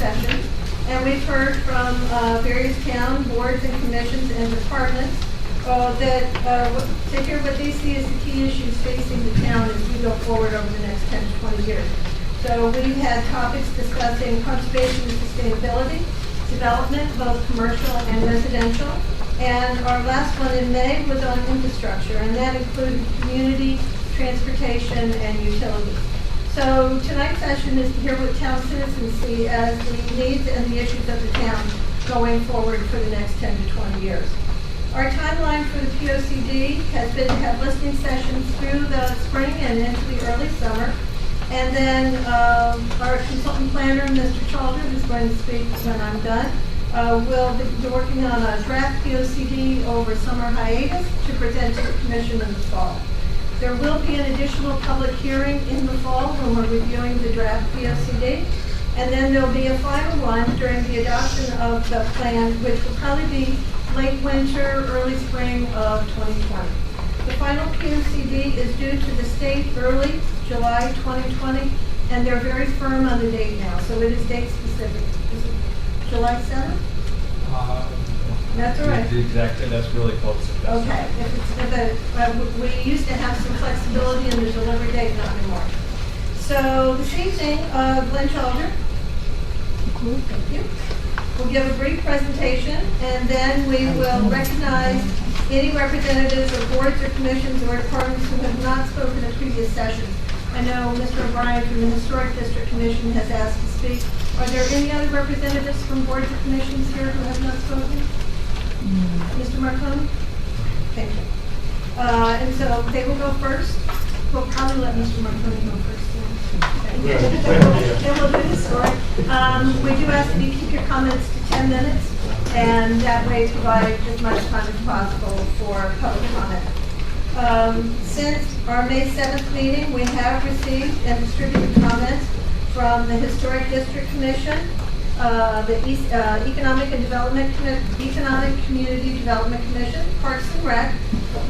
session. And we've heard from various town boards and commissions and departments to hear what they see as the key issues facing the town as we go forward over the next 10 to 20 years. So we've had topics discussing conservation and sustainability, development, both commercial and residential. And our last one in May was on infrastructure, and that included community, transportation, and utilities. So tonight's session is to hear what town citizens see as the needs and the issues of the town going forward for the next 10 to 20 years. Our timeline for the Pocd has been to have listening sessions through the spring and into the early summer. And then our consultant planner, Mr. Chalder, who's going to speak when I'm done, will be working on a draft Pocd over summer hiatus to present to the commission in the fall. There will be an additional public hearing in the fall when we're reviewing the draft Pocd. And then there'll be a final one during the adoption of the plan, which will probably be late winter, early spring of 2020. The final Pocd is due to the state early July 2020, and they're very firm on the date now, so it is date specific. Is it July 7th? That's all right. Exactly, that's really close. Okay. We used to have some flexibility in the delivery date, not anymore. So this evening, Glenn Chalder, thank you, will give a brief presentation, and then we will recognize any representatives of boards or commissions or departments who have not spoken at previous sessions. I know Mr. O'Brien from the Historic District Commission has asked to speak. Are there any other representatives from boards or commissions here who have not spoken? Mr. Marconi? Thank you. And so they will go first. We'll probably let Mr. Marconi go first. Then we'll do the story. We do ask that you keep your comments to 10 minutes, and that way provide as much time as possible for public comment. Since our May 7th meeting, we have received and distributed comments from the Historic District Commission, the Economic Community Development Commission, Parks and Rec,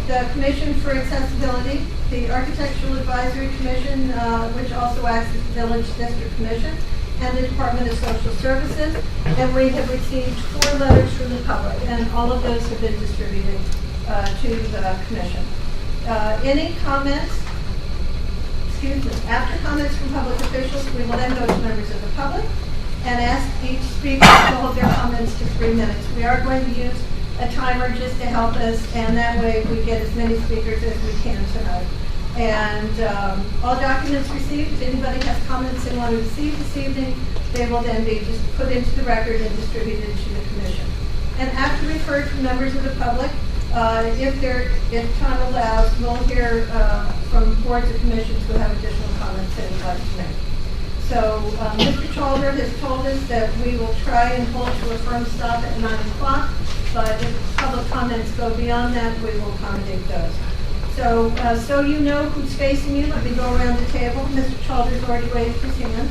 the Commission for Accessibility, the Architectural Advisory Commission, which also acts as the Village District Commission, and the Department of Social Services. And we have received 4 letters from the public, and all of those have been distributed to the Commission. Any comments? Excuse me. After comments from public officials, we will then go to members of the public and ask each speaker to hold their comments to 3 minutes. We are going to use a timer just to help us, and that way we get as many speakers as we can tonight. And all documents received, if anybody has comments they want to receive this evening, they will then be just put into the record and distributed to the commission. And after we've heard from members of the public, if time allows, we'll hear from boards and commissions who have additional comments they would like to make. So Mr. Chalder has told us that we will try and hold to a firm stop at 9 o'clock, but if public comments go beyond that, we will accommodate those. So you know who's facing you, let me go around the table. Mr. Chalder's already raised his hand.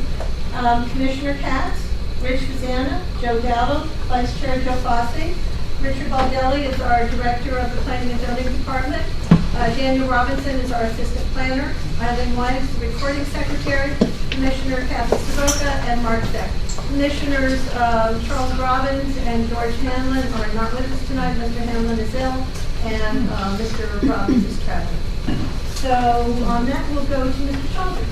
Commissioner Katz, Rich Fazana, Joe Dowdle, Vice Chair Joe Fossey. Richard Baldelli is our Director of the Planning and Zoning Department. Daniel Robinson is our Assistant Planner. Eileen White is the Recording Secretary. Commissioner Kathy Soroka and Mark Beck. Commissioners Charles Robbins and George Hanlon are not with us tonight. Mr. Hanlon is ill, and Mr. Robbins is traveling. So on that, we'll go to Mr. Chalder.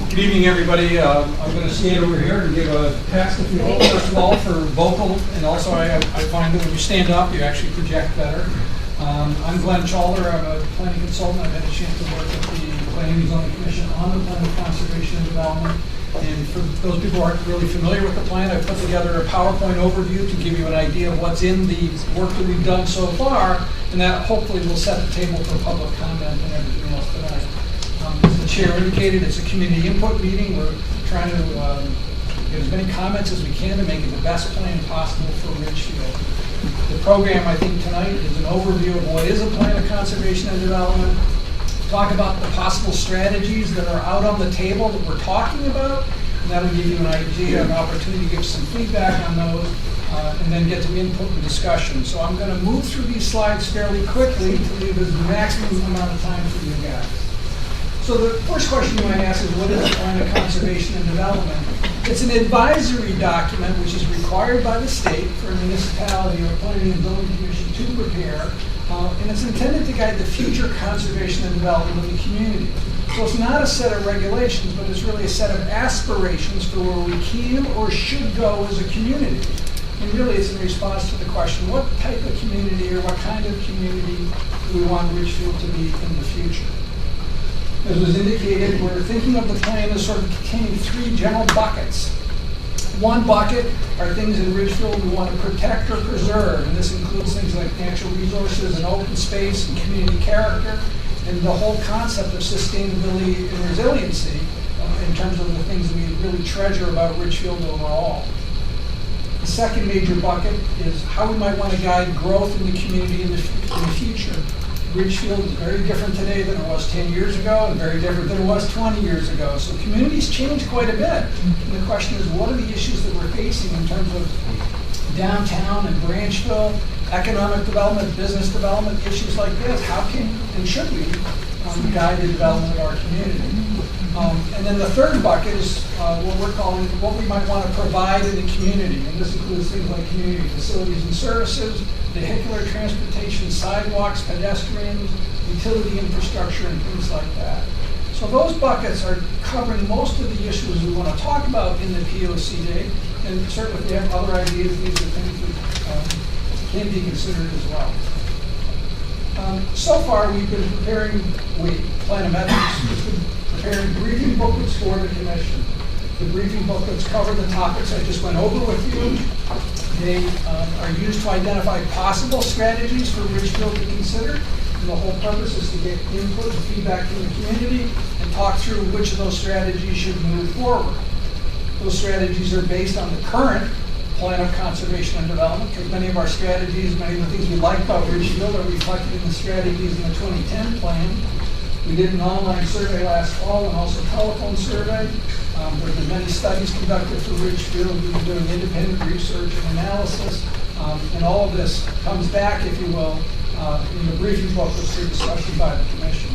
Good evening, everybody. I'm going to stand over here and give a task, if you will, first of all, for vocal, and also I find that when you stand up, you actually project better. I'm Glenn Chalder. I'm a planning consultant. I've had a chance to work with the Planning and Zoning Commission on the plan of conservation and development. And for those people who aren't really familiar with the plan, I've put together a PowerPoint overview to give you an idea of what's in the work that we've done so far, and that hopefully will set the table for public comment and everything else tonight. As the chair indicated, it's a community input meeting. We're trying to get as many comments as we can to make it the best plan possible for Ridgefield. The program, I think, tonight is an overview of what is a plan of conservation and development, talk about the possible strategies that are out on the table that we're talking about, and that'll give you an idea, an opportunity to give some feedback on those, and then get to input and discussion. So I'm going to move through these slides fairly quickly to leave as the maximum amount of time for you guys. So So the first question you might ask is, what is a plan of conservation and development? It's an advisory document which is required by the state for a municipality or planning and building commission to prepare, and it's intended to guide the future conservation and development of the community. So it's not a set of regulations, but it's really a set of aspirations for where we can or should go as a community. And really it's in response to the question, what type of community or what kind of community do we want Ridgefield to be in the future? As was indicated, we're thinking of the plan as sort of containing three general buckets. One bucket are things in Ridgefield we want to protect or preserve, and this includes things like natural resources and open space and community character, and the whole concept of sustainability and resiliency in terms of the things that we really treasure about Ridgefield overall. The second major bucket is how we might want to guide growth in the community in the future. Ridgefield is very different today than it was 10 years ago and very different than it was 20 years ago. So communities change quite a bit. And the question is, what are the issues that we're facing in terms of downtown and Branchville, economic development, business development, issues like this? How can and should we guide the development of our community? And then the third bucket is what we're calling what we might want to provide in the community. And this includes things like community facilities and services, vehicular transportation, sidewalks, pedestrians, utility infrastructure, and things like that. So those buckets are covering most of the issues we want to talk about in the POCD. And certainly if we have other ideas, these are things that can be considered as well. So far, we've been preparing, Planometrics has been preparing briefing booklets for the commission. The briefing booklets cover the topics I just went over with you. They are used to identify possible strategies for Ridgefield to consider. And the whole purpose is to get input and feedback from the community and talk through which of those strategies should move forward. Those strategies are based on the current plan of conservation and development, because many of our strategies, many of the things we like about Ridgefield are reflected in the strategies in the 2010 plan. We did an online survey last fall and also a telephone survey. There have been many studies conducted for Ridgefield. We've been doing independent research and analysis. And all of this comes back, if you will, in the briefing booklets for discussion by the commission.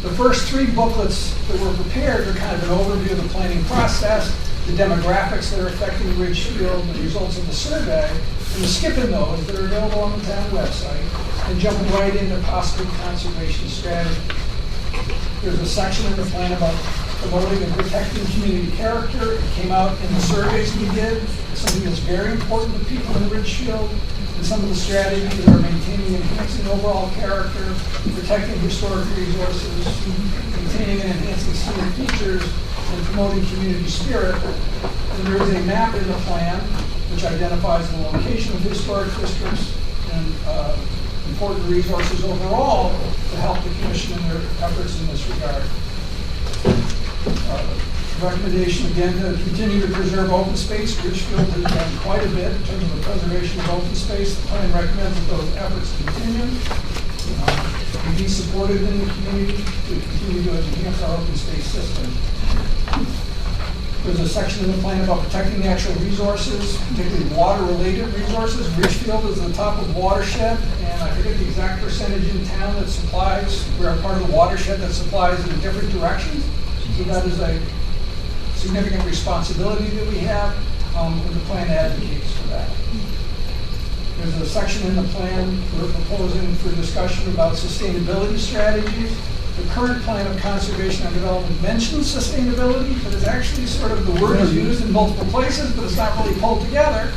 The first three booklets that were prepared are kind of an overview of the planning process, the demographics that are affecting Ridgefield, the results of the survey, and we're skipping those that are available on the town website and jumping right into possible conservation strategy. There's a section in the plan about promoting and protecting community character. It came out in the surveys we did. It's something that's very important to people in Ridgefield. And some of the strategies are maintaining and enhancing overall character, protecting historic resources, maintaining and enhancing scenic features, and promoting community spirit. And there is a map in the plan which identifies the location of historic districts and important resources overall to help the commission in their efforts in this regard. Recommendation again to continue to preserve open space. Ridgefield has done quite a bit in terms of the preservation of open space. The plan recommends that those efforts continue. And be supported in the community to continue to enhance our open space system. There's a section in the plan about protecting natural resources, particularly water-related resources. Ridgefield is the top of watershed, and I forget the exact percentage in town that supplies. We're a part of the watershed that supplies in different directions. So that is a significant responsibility that we have, and the plan advocates for that. There's a section in the plan we're proposing for discussion about sustainability strategies. The current plan of conservation and development mentions sustainability, but it's actually sort of the word is used in multiple places, but it's not really pulled together.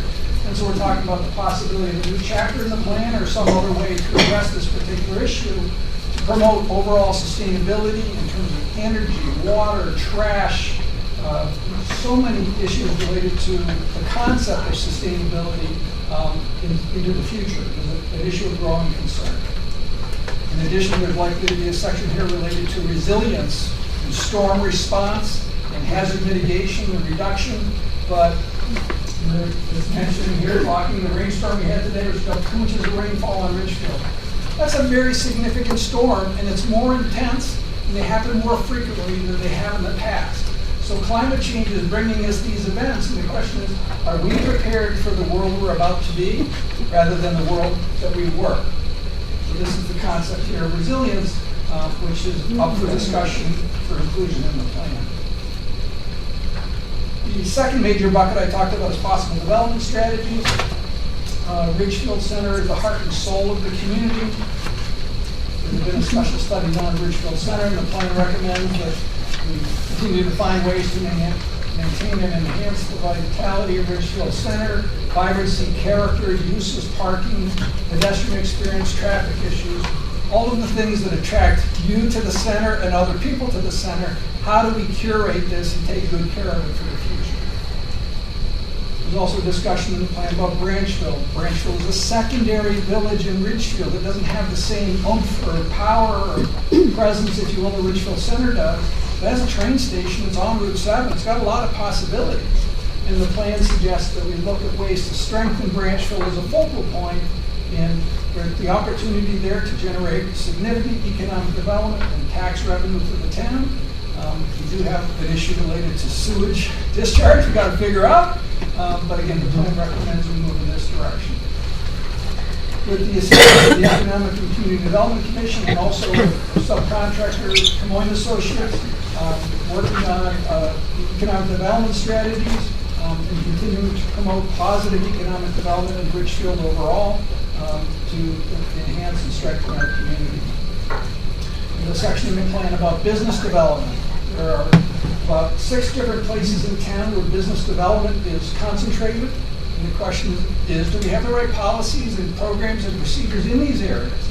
And so we're talking about the possibility of a new chapter in the plan or some other way to address this particular issue to promote overall sustainability in terms of energy, water, trash, so many issues related to the concept of sustainability into the future. It's an issue of growing concern. In addition, there's likely to be a section here related to resilience and storm response and hazard mitigation and reduction. But as mentioned here, blocking the rainstorm we had today, there's about 2 inches of rainfall on Ridgefield. That's a very significant storm, and it's more intense, and they happen more frequently than they have in the past. So climate change is bringing us these events, and the question is, are we prepared for the world we're about to be, rather than the world that we were? So this is the concept here of resilience, which is up for discussion for inclusion in the plan. The second major bucket I talked about is possible development strategies. Ridgefield Center is the heart and soul of the community. There's been a special study done on Ridgefield Center, and the plan recommends that we continue to find ways to maintain and enhance the vitality of Ridgefield Center, vibrancy, character, uses, parking, pedestrian experience, traffic issues, all of the things that attract you to the center and other people to the center. How do we curate this and take good care of it for the future? There's also discussion in the plan about Branchville. Branchville is a secondary village in Ridgefield. It doesn't have the same oomph or power or presence, if you will, that Ridgefield Center does. It has a train station. It's on Route 7. It's got a lot of possibilities. And the plan suggests that we look at ways to strengthen Branchville as a focal point, and there's the opportunity there to generate significant economic development and tax revenue for the town. We do have an issue related to sewage discharge we've got to figure out, but again, the plan recommends we move in this direction. With the assistance of the Economic and Community Development Commission and also subcontractor Camoin Associates, working on economic development strategies and continuing to promote positive economic development in Ridgefield overall to enhance and strengthen our community. There's a section in the plan about business development. There are about 6 different places in town where business development is concentrated. And the question is, do we have the right policies and programs and procedures in these areas?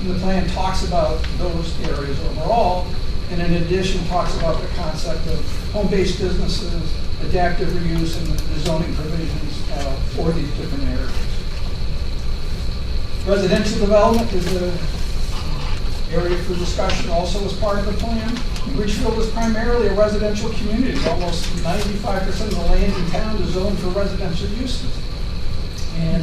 And the plan talks about those areas overall, and in addition talks about the concept of home-based businesses, adaptive reuse, and the zoning provisions for these different areas. Residential development is an area for discussion also as part of the plan. Ridgefield is primarily a residential community. Almost 95% of the land in town is zoned for residential uses. And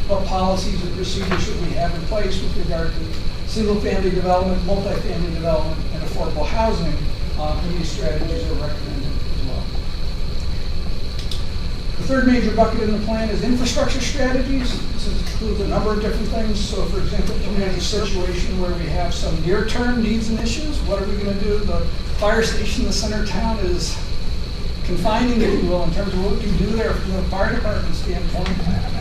what policies and procedures should we have in place with regard to single-family development, multifamily development, and affordable housing? And these strategies are recommended as well. The third major bucket in the plan is infrastructure strategies. This includes a number of different things. So, for example, if we have a situation where we have some near-term needs and issues, what are we going to do? The fire station in the center of town is confining, if you will, in terms of what we can do there from the fire department standpoint.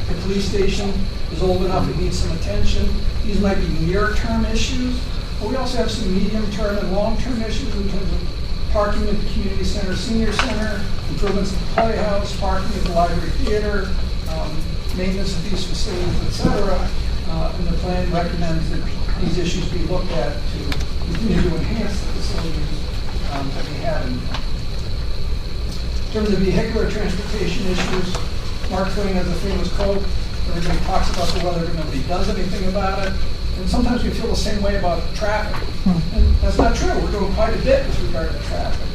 The police station is old enough, it needs some attention. These might be near-term issues, but we also have some medium-term and long-term issues in terms of parking at the community center, senior center, improvements at the playhouse, parking at the library theater, maintenance of these facilities, etc. And the plan recommends that these issues be looked at to continue to enhance the facilities that we have in town. In terms of vehicular transportation issues, Mark Twain has a famous quote. Everybody talks about the weather, but nobody does anything about it. And sometimes we feel the same way about traffic. And that's not true. We're doing quite a bit with regard to traffic.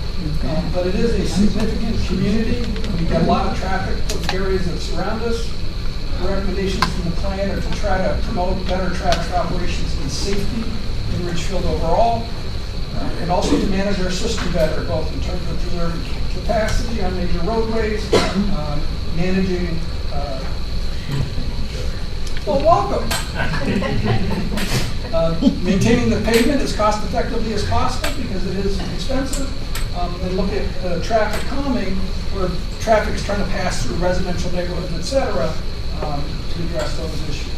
But it is a significant community. We've got a lot of traffic from the areas that surround us. The recommendations from the plan are to try to promote better traffic operations and safety in Ridgefield overall, and also to manage our system better, both in terms of preserving capacity on major roadways, managing well, welcome. Maintaining the pavement as cost effectively as possible because it is expensive. And look at traffic calming, where traffic is trying to pass through residential neighborhoods, et cetera, to address those issues.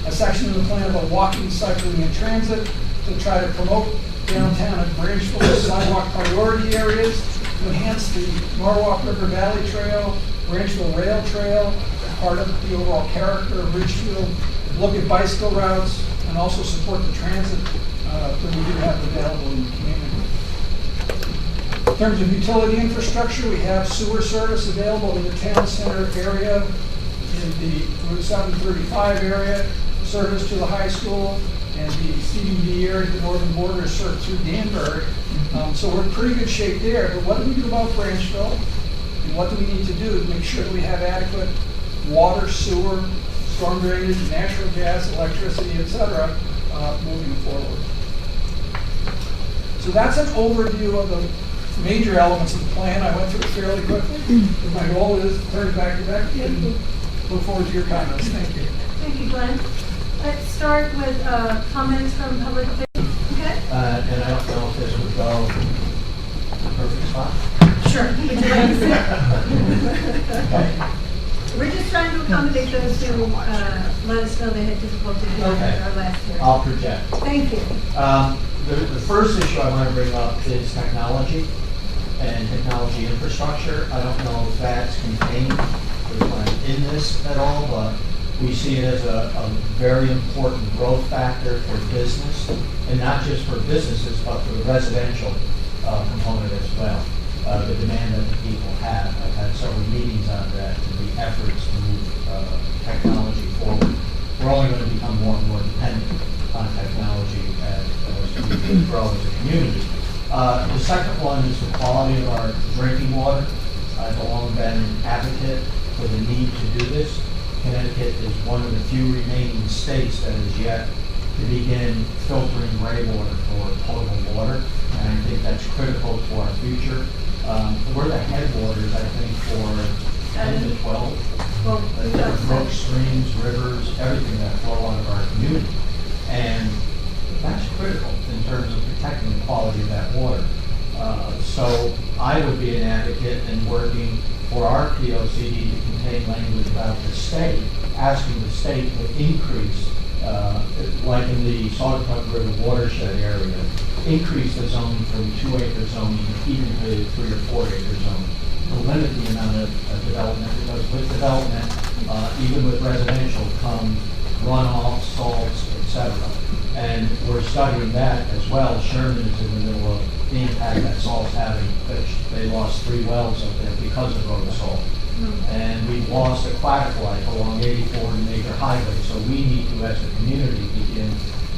A section in the plan about walking, cycling, and transit to try to promote downtown and Branchville sidewalk priority areas, to enhance the Norwalk River Valley Trail, Branchville Rail Trail, part of the overall character of Ridgefield, look at bicycle routes, and also support the transit that we do have available in the community. In terms of utility infrastructure, we have sewer service available in the town center area, in the Route 735 area, service to the high school, and the CBD area, the northern border is served through Danbury. So we're in pretty good shape there. But what do we do about Branchville? And what do we need to do to make sure that we have adequate water, sewer, storm drainage, natural gas, electricity, et cetera, moving forward? So that's an overview of the major elements of the plan. I went through it fairly quickly. My goal is to turn it back to Becky and look forward to your comments. Thank you. Thank you, Glenn. Let's start with comments from public officials. Okay? And I don't know if this would go perfect spot. Sure. Would you like to sit? We're just trying to accommodate those who let us know they had difficulty doing Okay. our last hearing. I'll project. Thank you. The first issue I want to bring up is technology and technology infrastructure. I don't know if that's contained in this at all, but we see it as a very important growth factor for business, and not just for businesses, but for the residential component as well. The demand that the people have. I've had several meetings on that, and the efforts to move technology forward. We're only going to become more and more dependent on technology as we grow as a community. The second one is the quality of our drinking water. I've long been an advocate for the need to do this. Connecticut is one of the few remaining states that is yet to begin filtering gray water for potable water, and I think that's critical to our future. We're the headwaters, I think, for 10 to 12 Well, we've got brooks, streams, rivers, everything that flow out of our community. And that's critical in terms of protecting the quality of that water. So I would be an advocate in working for our POCD to contain language about the state, asking the state to increase, like in the Saugatuck River watershed area, increase the zoning from 2-acre zoning even to 3 or 4-acre zoning, to limit the amount of development, because with development, even with residential, comes runoff, salts, etc. And we're studying that as well. Sherman is in the middle of the impact that salt's having, which they lost 3 wells up there because of road salt. And we've lost aquatic life along 84 and Major Highway. So we need to, as a community,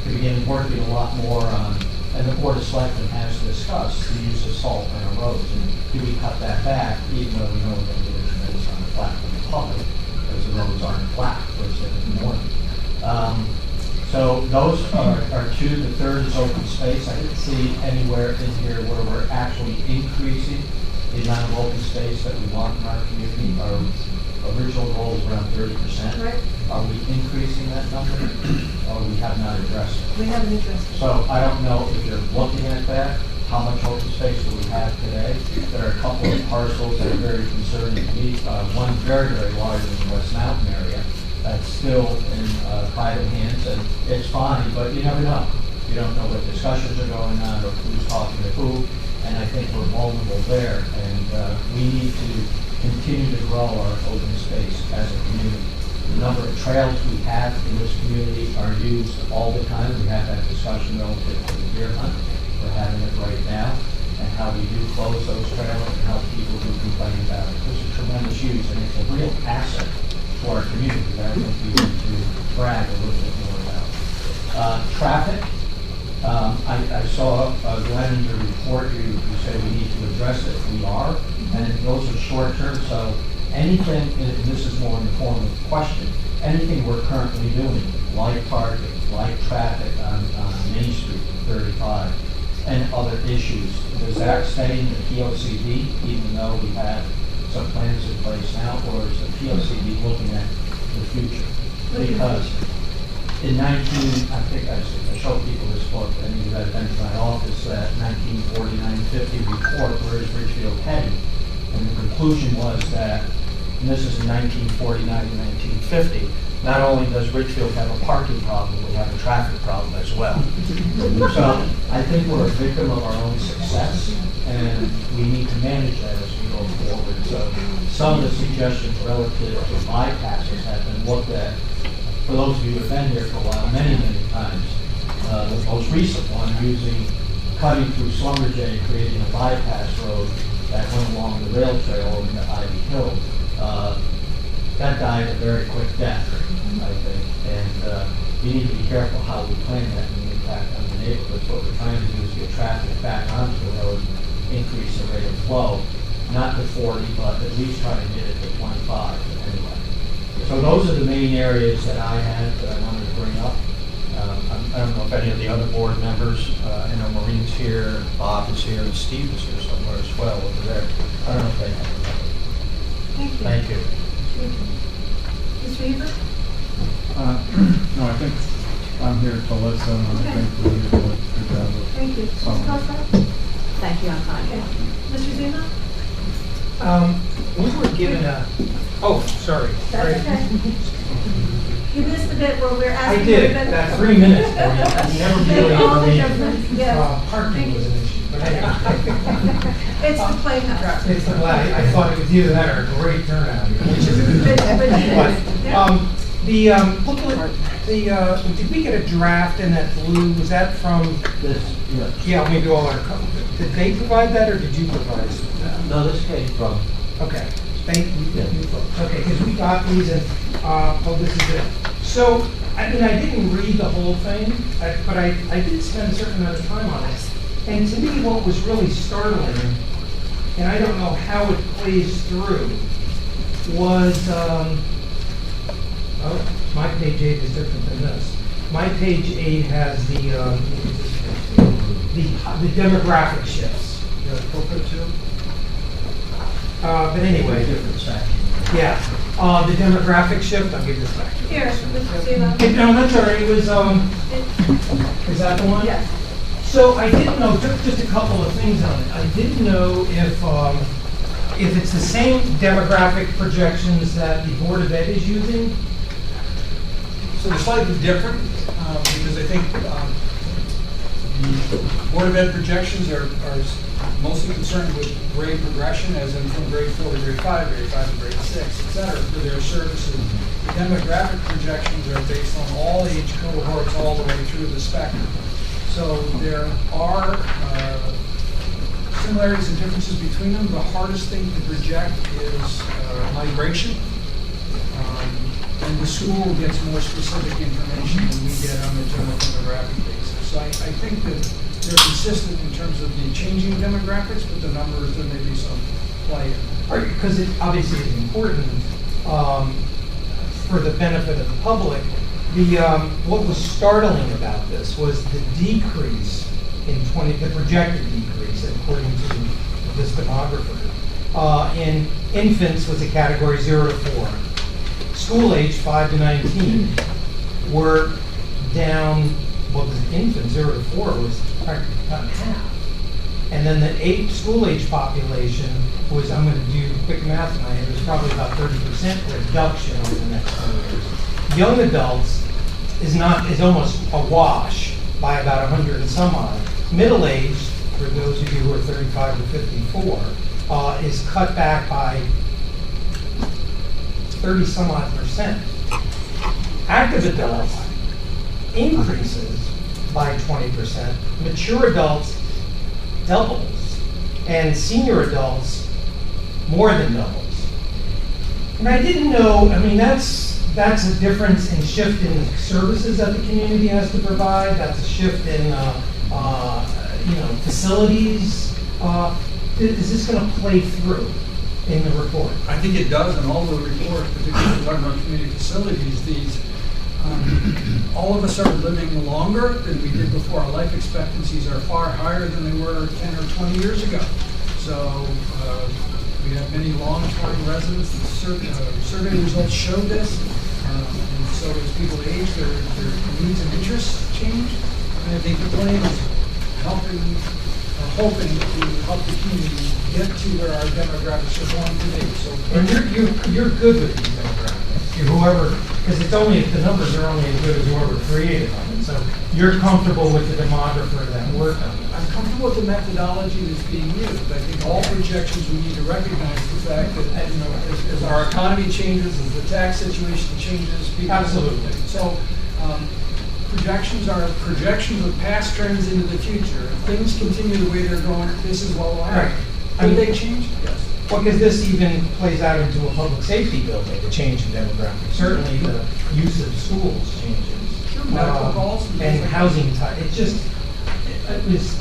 begin working a lot more on, and the Board of Selectmen has discussed the use of salt on our roads. And do we cut that back, even though we know we're going to get a tremendous amount of flat from the public, because the roads aren't flat first thing in the morning. So those are two. The third is open space. I didn't see anywhere in here where we're actually increasing the amount of open space that we want in our community. Our original goal is around 30%. Right. Are we increasing that number? Or we have not addressed it? We haven't addressed it. So I don't know if you're looking at that. How much open space do we have today? There are a couple of parcels that are very concerning to me. One very, very large in the West Mountain area. That's still in private hands, and it's fine, but you never know. You don't know what discussions are going on or who's talking to who, and I think we're vulnerable there, and we need to continue to grow our open space as a community. The number of trails we have in this community are used all the time. We have that discussion relative to the deer hunt. We're having it right now, and how we do close those trails and help people who complain about it. It's a tremendous use, and it's a real asset for our community that I think we need to brag a little bit more about. Traffic, I saw, Glenn, in your report, you said we need to address it. We are, and those are short term, so anything, and this is more in the form of a question, anything we're currently doing, like parking, like traffic on Main Street, 35, and other issues, does that stay in the POCD, even though we have some plans in place now, or is the POCD looking at the future? Because in I think I showed people this book, and you had been to my office, that 1949-50 report, where is Ridgefield heading? And the conclusion was that, and this is in 1949 and 1950, not only does Ridgefield have a parking problem, we have a traffic problem as well. So I think we're a victim of our own success, and we need to manage that as we go forward. So some of the suggestions relative to bypasses have been looked at, for those of you who have been here for a while, many, many times. The most recent one using cutting through Schlumberger, creating a bypass road that went along the rail trail over to Ivy Hill. That died a very quick death, I think, and we need to be careful how we plan that and the impact on the neighborhoods. What we're trying to do is get traffic back onto the road, increase the rate of flow, not to 40, but at least try to get it to 25 anyway. So those are the main areas that I had that I wanted to bring up. I don't know if any of the other board members, I know Maureen's here, Bob is here, and Steve is here somewhere as well over there. I don't know if they have any. Thank you. Thank you. Ms. Weaver? No, I think I'm here to listen, and I think we need to do a good job of Thank you. Mrs. following. Costa? Thank you, I'm Okay. fine. Mr. Zima? We were given a, oh, sorry. That's okay. You missed the bit where we're I asking. did, everybody- that 3 minutes for you, I never really Make all the made it. judgments, yes. Parking was an issue, but anyway. It's the playhouse. It's the glad, I thought it was either that or a great turnout here, which is a good But- thing. but- yeah. Did we get a draft in that blue, was that from, This, yes. yeah, maybe all our, did they provide that or did you provide us with that? No, this came from, Okay, thank you, Yeah. you folks. Okay, because we got these and, oh, this is it. So, I mean, I didn't read the whole thing, but I did spend a certain amount of time on it. And to me, what was really startling, and I don't know how it plays through, was, oh, my page 8 is different than this. My page 8 has the demographic shifts. But anyway, different section. yeah, the demographic shift, I'll give this back to you. Here, Mr. Zima. No, that's all right, it was, is that the one? Yes. So I didn't know, just a couple of things on it. I didn't know if it's the same demographic projections that the Board of Ed is using. So they're slightly different, because I think the Board of Ed projections are mostly concerned with grade progression, as in from grade 4 to grade 5, grade 5 to grade 6, et cetera, for their services. The demographic projections are based on all age cohorts all the way through the spectrum. So there are similarities and differences between them. The hardest thing to project is migration. And the school gets more specific information than we get on the general demographic basis. So I think that they're consistent in terms of the changing demographics, but the numbers, there may be some play in. Because it obviously is important for the benefit of the public. What was startling about this was the decrease in the projected decrease, according to this demographer, in infants was a category 0 to 4. School age 5 to 19 were down, well, the infant 0 to 4 was practically cut in half. And then the school age population was, I'm going to do quick math in my head, it was probably about 30% reduction over the next 10 years. Young adults is almost a wash by about 100 and some odd. Middle age, for those of you who are 35 to 54, is cut back by 30 some odd percent. Active adults increases by 20%. Mature adults doubles. And senior adults more than doubles. And I didn't know, I mean, that's a difference in shift in services that the community has to provide. That's a shift in, facilities. Is this going to play through in the report? I think it does in all the reports, particularly talking about community facilities. All of us are living longer than we did before. Our life expectancies are far higher than they were 10 or 20 years ago. So we have many long-term residents. The survey results showed this. And so as people age, their needs and interests change. And I think the plan is hoping to help the community get to where our demographics are going to be. So, And you're good with these demographics. Whoever, because it's only, the numbers are only as good as whoever created them. And so you're comfortable with the demographer that worked on it. I'm comfortable with the methodology that's being used. I think all projections, we need to recognize the fact that, as our economy changes, as the tax situation changes, people. Absolutely. So, projections are projections of past trends into the future. If things continue the way they're going, this is what will happen. Right. Could they change? Yes. Well, because this even plays out into a public safety bill, the change in demographics. Certainly the use of schools changes. Sure, medical calls and And things like housing type. It was,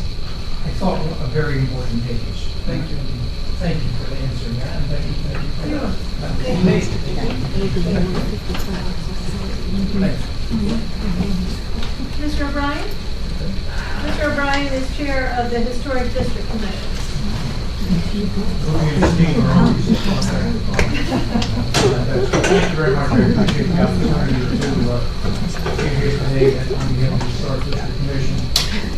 I thought, a very important page. Thank you. Thank you for answering that. And thank you for that. Mr. O'Brien? Mr. O'Brien is chair of the Historic District Commission. Louis and Steve are always. Thank you very much. I appreciate the opportunity to be here today on behalf of the Historic District Commission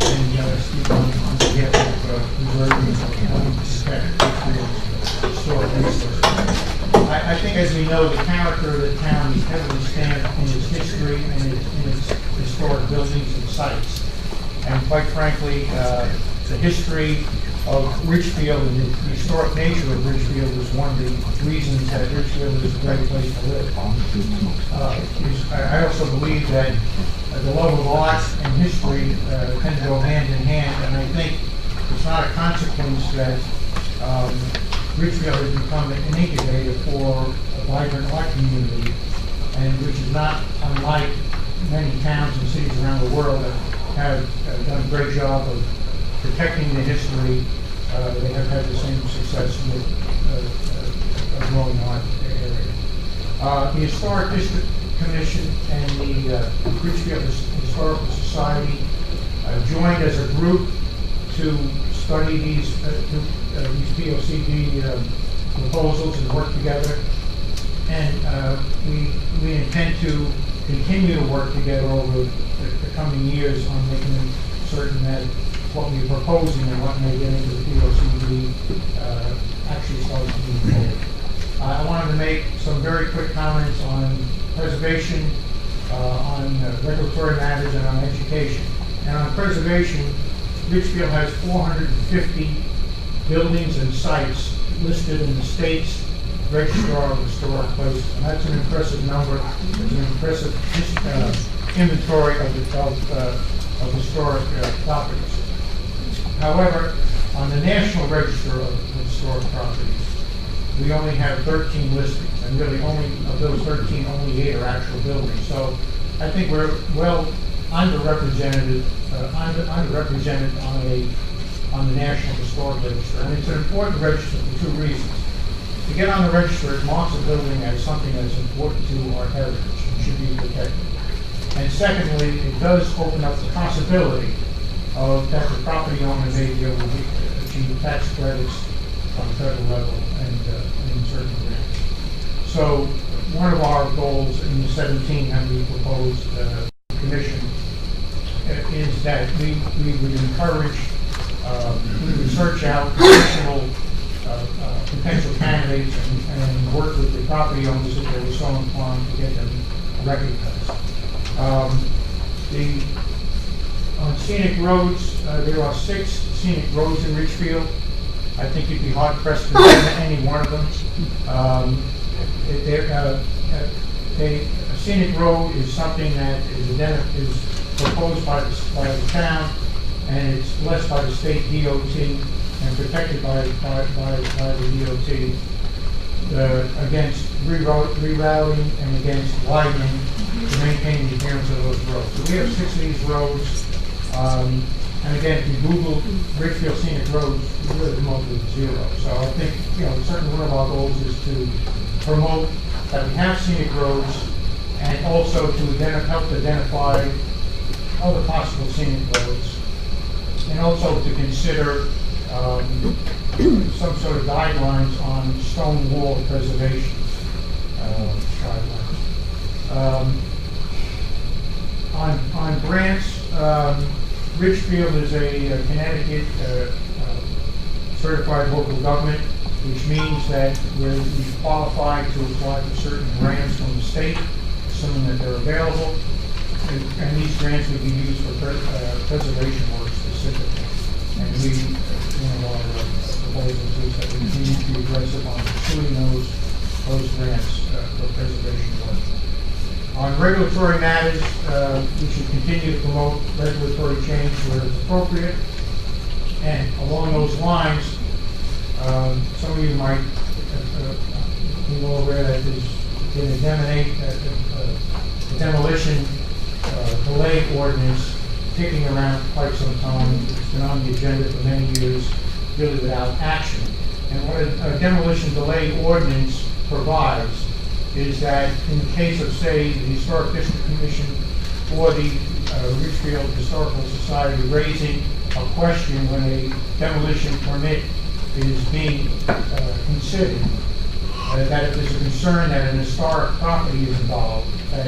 and speak on behalf of preserving and respect for historic resources. I think, as we know, the character of the town is heavily stamped in its history and in its historic buildings and sites. And quite frankly, the history of Ridgefield and the historic nature of Ridgefield is one of the reasons that Ridgefield is a great place to live. I also believe that the love of art and history tend to go hand in hand, and I think it's not a consequence that Ridgefield has become an incubator for a vibrant art community, and which is not unlike many towns and cities around the world that have done a great job of protecting the history. They have had the same success with a growing art area. The Historic District Commission and the Ridgefield Historical Society joined as a group to study these POCD proposals and work together. And we intend to continue to work together over the coming years on making certain that what we're proposing and what may get into the POCD actually starts to move forward. I wanted to make some very quick comments on preservation, on regulatory matters, and on education. And on preservation, Ridgefield has 450 buildings and sites listed in the state's Registrar of Historic Places. And that's an impressive number. It's an impressive inventory of historic properties. However, on the National Register of Historic Properties, we only have 13 listings, and really only of those 13, only 8 are actual buildings. So I think we're well underrepresented on the National Historic Register, and it's an important register for 2 reasons. To get on the register, it marks a building as something that's important to our heritage and should be protected. And secondly, it does open up the possibility that the property owner may be able to achieve tax credits on the federal level and in certain grants. So one of our goals in the 17 that we proposed commission is that we would encourage, we would search out potential candidates and work with the property owners if they were so inclined to get them recognized. On scenic roads, there are 6 scenic roads in Ridgefield. I think you'd be hard pressed to name any one of them. A scenic road is something that is proposed by the town, and it's blessed by the state DOT and protected by the DOT against rerouting and against widening to maintain the appearance of those roads. So we have 6 of these roads. And again, if you Google Ridgefield Scenic Roads, you really come up with 0. So I think, certainly one of our goals is to promote that we have scenic roads and also to help identify other possible scenic roads, and also to consider some sort of guidelines on stone wall preservation guidelines. On grants, Ridgefield is a Connecticut certified local government, which means that we qualify to apply for certain grants from the state, assuming that they're available. And these grants would be used for preservation work specifically. And one of our proposals is that we need to be aggressive on pursuing those grants for preservation work. On regulatory matters, we should continue to promote regulatory change where it's appropriate. And along those lines, some of you might be well aware that there's been a demolition delay ordinance kicking around for quite some time. It's been on the agenda for many years, really without action. And what a demolition delay ordinance provides is that in the case of, say, the Historic District Commission or the Ridgefield Historical Society raising a question when a demolition permit is being considered, that if there's a concern that an historic property is involved, that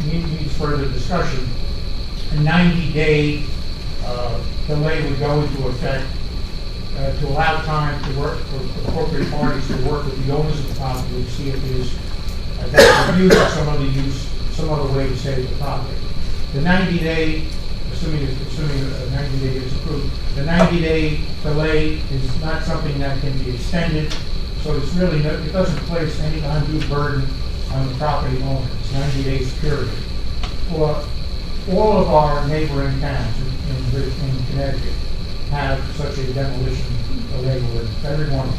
needs further discussion, a 90-day delay would go into effect to allow time to work for appropriate parties to work with the owners of the property to see if there's adaptive use or some other way to save the property. The 90-day, assuming a 90-day is approved, the 90-day delay is not something that can be extended, so it's really, it doesn't place any undue burden on the property owner. It's 90 days period. For all of our neighboring towns in Connecticut have such a demolition delay ordinance, every one of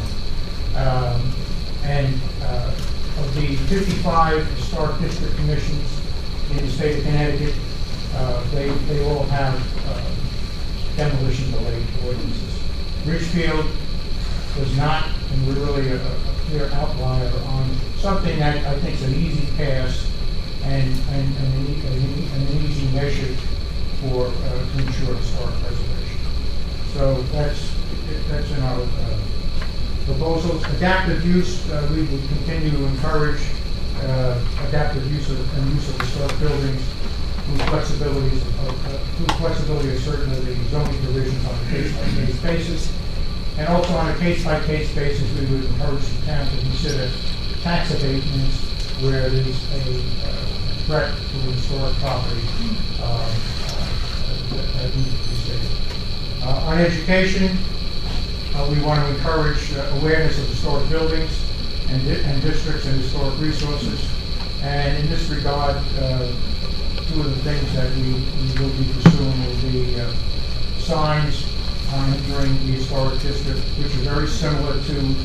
them. Of the 55 historic district commissions in the state of Connecticut, they all have demolition delay ordinances. Ridgefield does not, and we're really a clear outlier on something that I think is an easy pass and an easy measure for to ensure historic preservation. So that's in our proposals. Adaptive use, we will continue to encourage adaptive use and use of historic buildings through flexibility of certain of the zoning provisions on a case-by-case basis. And also on a case-by-case basis, we would encourage the town to consider tax abatements where there's a threat to the historic property that needs to be saved. On education, we want to encourage awareness of historic buildings and districts and historic resources. And in this regard, two of the things that we will be pursuing will be signs on entering the historic district, which are very similar to,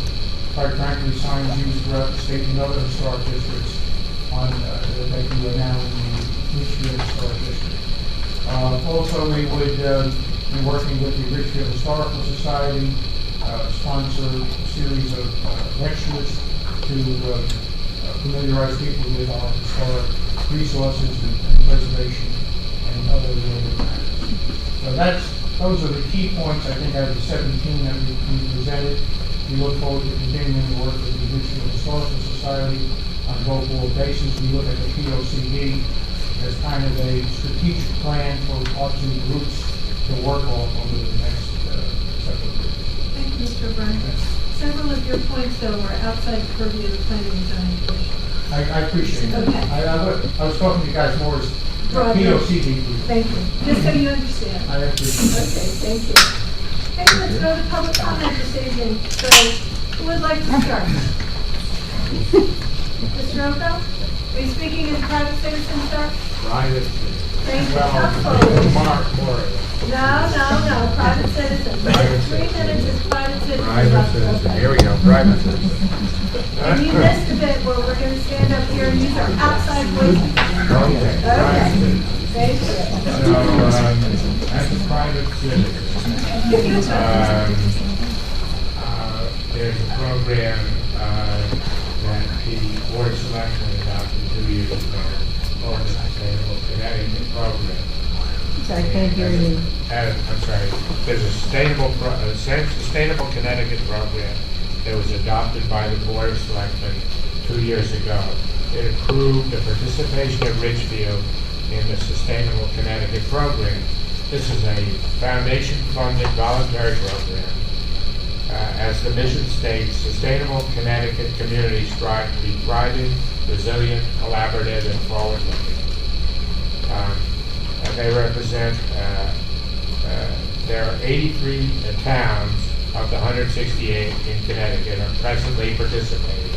quite frankly, signs used throughout the state and other historic districts that we are now in the Ridgefield Historic District. Also, we would be working with the Ridgefield Historical Society, sponsor a series of lectures to familiarize people with our historic resources and preservation and other related matters. So those are the key points, I think, out of the 17 that we presented. We look forward to continuing to work with the Ridgefield Historical Society on a go-forward basis. We look at the Pocd as kind of a strategic plan for our two groups to work on over the next several years. Thank you, Mr. O'Brien. Several of your points, though, were outside the purview of the planning and zoning commission. I appreciate it. Okay. I was talking to you guys more as Broadly. Pocd group. Thank you. Just so you understand. I appreciate it. Okay, thank you. Okay, let's go to public comment this evening. So, who would like to start? Mr. Rocco? Are you speaking as a private citizen, sir? Private. Thank you. Well, Come Mark, more. No, private citizen. Private 3 minutes is private citizen. Private citizen. Here we go, private citizen. And you missed a bit where we're going to stand up here and use our outside voices. Okay, private citizen. Thank you. So, as a private citizen, there's a program that the Board of Selectmen adopted 2 years ago called the Sustainable Connecticut Program. Sorry, can't hear you. I'm sorry. There's a Sustainable Connecticut Program that was adopted by the Board of Selectmen 2 years ago. It approved the participation of Ridgefield in the Sustainable Connecticut Program. This is a foundation-funded voluntary program. As the mission states, sustainable Connecticut communities strive to be thriving, resilient, collaborative, and forward-looking. They represent, there are 83 towns of the 168 in Connecticut are presently participating.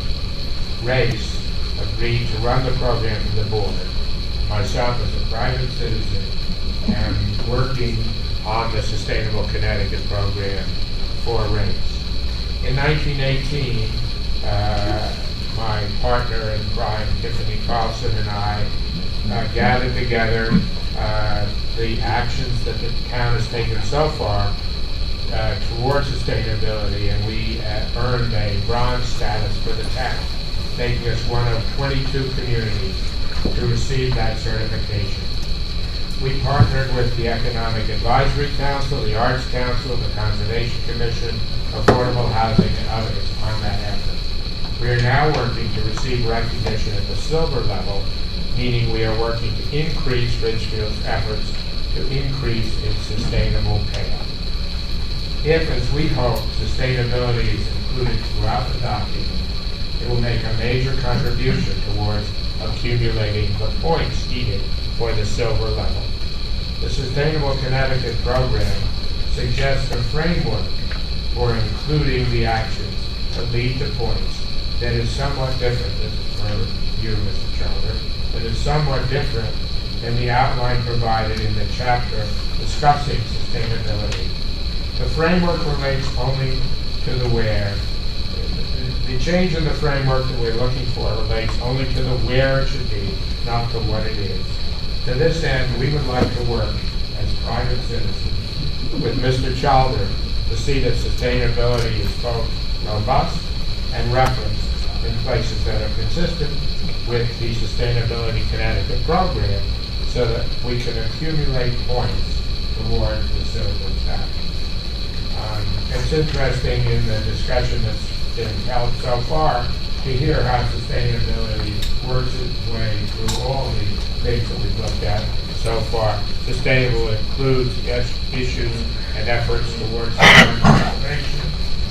RACE agreed to run the program for the board. Myself as a private citizen am working on the Sustainable Connecticut Program for RACE. In 1918, my partner in crime, Tiffany Carlson, and I gathered together the actions that the town has taken so far towards sustainability, and we earned a bronze status for the town, making us one of 22 communities to receive that certification. We partnered with the Economic Advisory Council, the Arts Council, the Conservation Commission, Affordable Housing, and others on that effort. We are now working to receive recognition at the silver level, meaning we are working to increase Ridgefield's efforts to increase its sustainable payout. If, as we hope, sustainability is included throughout the document, it will make a major contribution towards accumulating the points needed for the silver level. The Sustainable Connecticut program suggests a framework for including the actions that lead to points that is somewhat different, this is for you, Mr. Charter, that is somewhat different than the outline provided in the chapter discussing sustainability. The framework relates only to the where. The change in the framework that we're looking for relates only to the where it should be, not to what it is. To this end, we would like to work as private citizens with Mr. Chalder to see that sustainability is both robust and referenced in places that are consistent with the Sustainability Connecticut program so that we can accumulate points towards the silver status. It's interesting in the discussion that's been held so far to hear how sustainability works its way through all the things that we've looked at so far. Sustainable includes issues and efforts towards water conservation,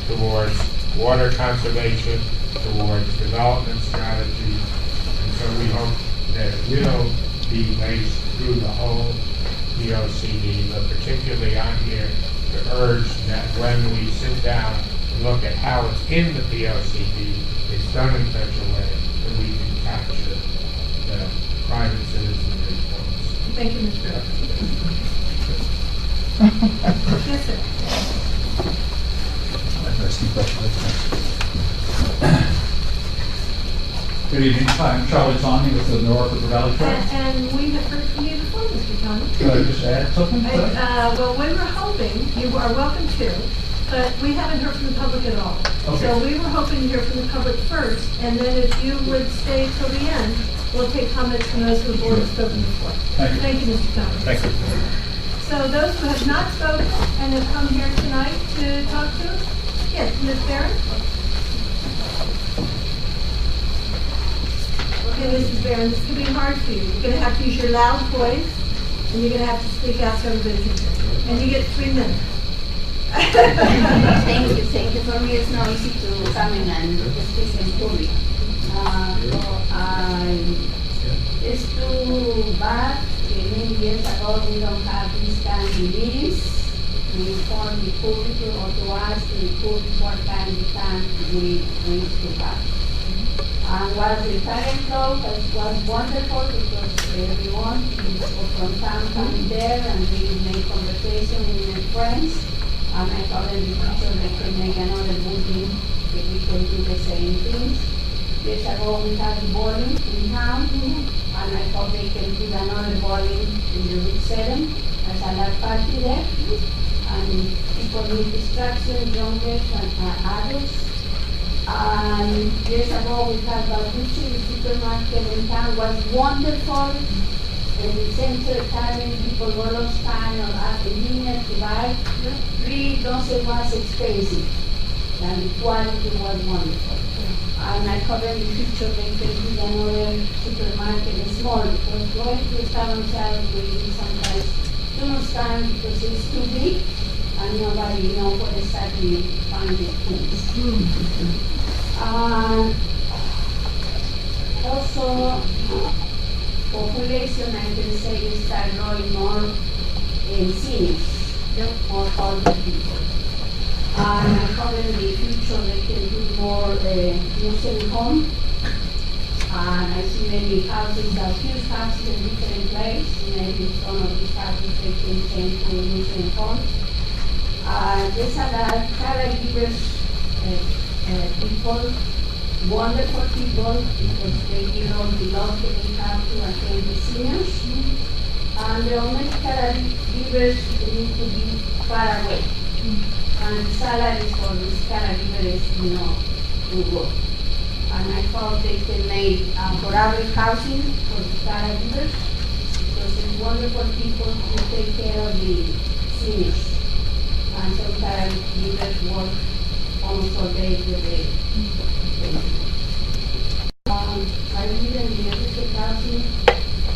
towards water conservation, towards development strategies, and so we hope that it will be laced through the whole POCD, but particularly on here to urge that when we sit down and look at how it's in the POCD, it's done in such a way that we can capture the private citizenry points. Thank you, Mr. Yes, sir. Good evening. Hi, I'm Charlie Tawney with the Norfolk Valley Trust. And we have heard from you before, Mr. Thomas. Could I just add something? Well, we were hoping, you are welcome to, but we haven't heard from the public at all. Okay. So we were hoping to hear from the public first, and then if you would stay till the end, we'll take comments from those who the board has spoken before. Thank you. Thank you, Mr. Thomas. Thank you. So those who have not spoken and have come here tonight to talk to us, yes, Ms. Barron? Okay, Mrs. Barron, this could be hard for you. You're going to have to use your loud voice, and you're going to have to speak out so everybody can hear. And you get 3 minutes. Thank you. For me, it's not easy to come in and speak in public. It's too bad. Many years ago, we don't have these kind of meetings to inform the public or to ask the public what kind of time we used to have. And what the talent club was wonderful because everyone from town coming there and we made conversation with my friends. And I thought in the future they could make another building if we could do the same things. Years ago we had the bowling in town, and I thought they can do another bowling in the Route 7 as a large party there. And people need distraction, youngers and adults. And years ago we had Balducci, the supermarket in town was wonderful. In the center time, people were lost time or after dinner to buy. Really, those it was expensive. And the quality was wonderful. And I hope in the future they can do another supermarket small because going to town sales will be sometimes too much time because it's too big and nobody knows what exactly find the things. Also, population, I can say, is start growing more in seniors, more older people. And I hope in the future they can do more nursing home. And I see many houses, huge houses in different places. Maybe some of these houses they can change to nursing homes. These are the caregivers people, wonderful people, because they give all the love that they have to attend the seniors. And the only caregivers need to be far away. And salaries for these caregivers, to work. And I thought they can make forever housing for the caregivers, because it's wonderful people who take care of the seniors. And sometimes leaders work almost all day with the I live in the University Housing,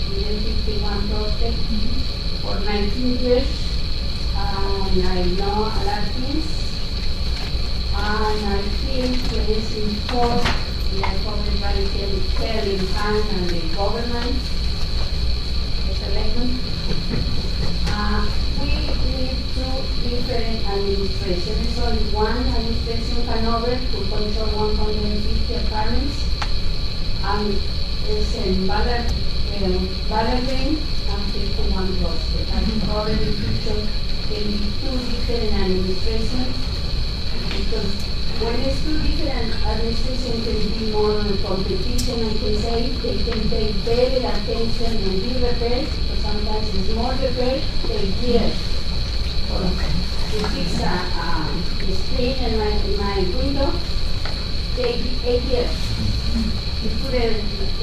the 51 project for 19 years. And I know a lot of things. And I think there is important that everybody can tell in time and the government is elected. We need two different administrations. There's only one administration Hanover to control 150 apartments. It's in Ballerine and 51 Prospect. And probably the future can be two different administrations because when it's two different administrations, there will be more competition and can say they can take better attention and do repairs, but sometimes it's more repairs, take years. To fix a screen in my window, take 8 years. To put the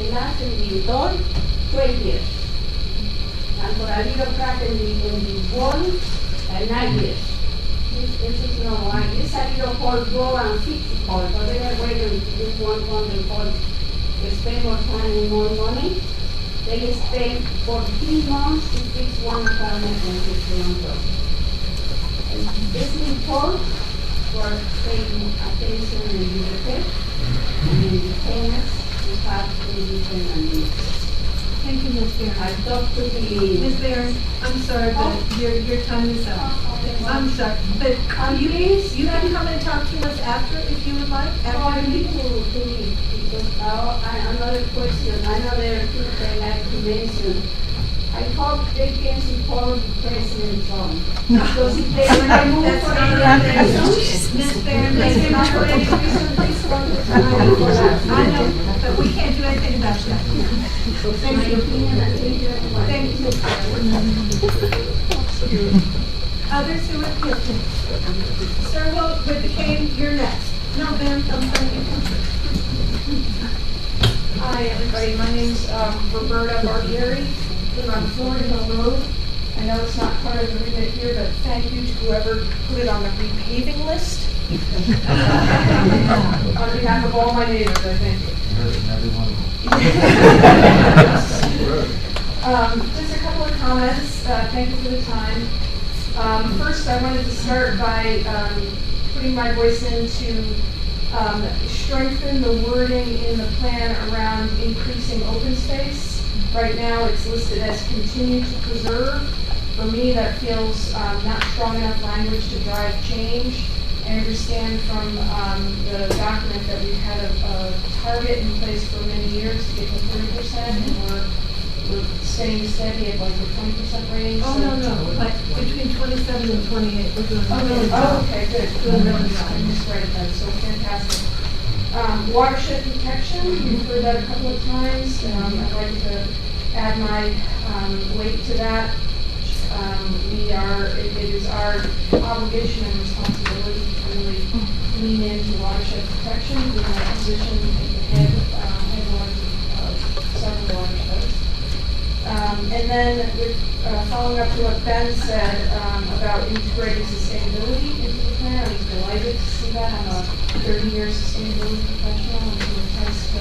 glass in the door, 12 years. And for a little crack in the wall, 9 years. This is no why. It's a little hole, go and fix the hole. But they are waiting this one hole. They spend more time and more money. They spend 14 months to fix one apartment and 51 property. This is important for paying attention and the repair and the payments to have the different administrators. Thank you, Ms. Barron. I talked to the. Ms. Barron, I'm sorry, but your time is up. I'm sorry, but you can come and talk to us after if you would like. I After the need meeting. to leave because another question, I know there are things I like to mention. I hope they can support the President Trump. Because if they remove for any reason, Ms. Barron, they thank you cannot for much. any reason, please support the I know, President. but we can't do anything about that. Thank you. Thank you, Ms. Barron. Others who would give me. Sir, well, with the cane, you're next. No, ma'am, I'm sorry. Hi, everybody. My name's Roberta Barbieri. Live on Florida Hill Road. I know it's not part of the remit here, but thank you to whoever put it on the repaving list. On behalf of all my neighbors, I thank you. Just a couple of comments. Thank you for the time. First, I wanted to start by putting my voice in to strengthen the wording in the plan around increasing open space. Right now, it's listed as continue to preserve. For me, that feels not strong enough language to drive change. I understand from the document that we've had a target in place for many years to get to 30%, and we're staying steady at like the 20% range. Oh, no, like between 27 and 28, we're doing really well. Oh, okay, good. I misread it then, so fantastic. Watershed protection, we've heard that a couple of times. I'd like to add my weight to that. It is our obligation and responsibility to really lean into watershed protection, given our position at the headwaters of several watersheds. And then following up to what Ben said about integrating sustainability into the plan, I was delighted to see that. I'm a 30-year sustainability professional and can attest to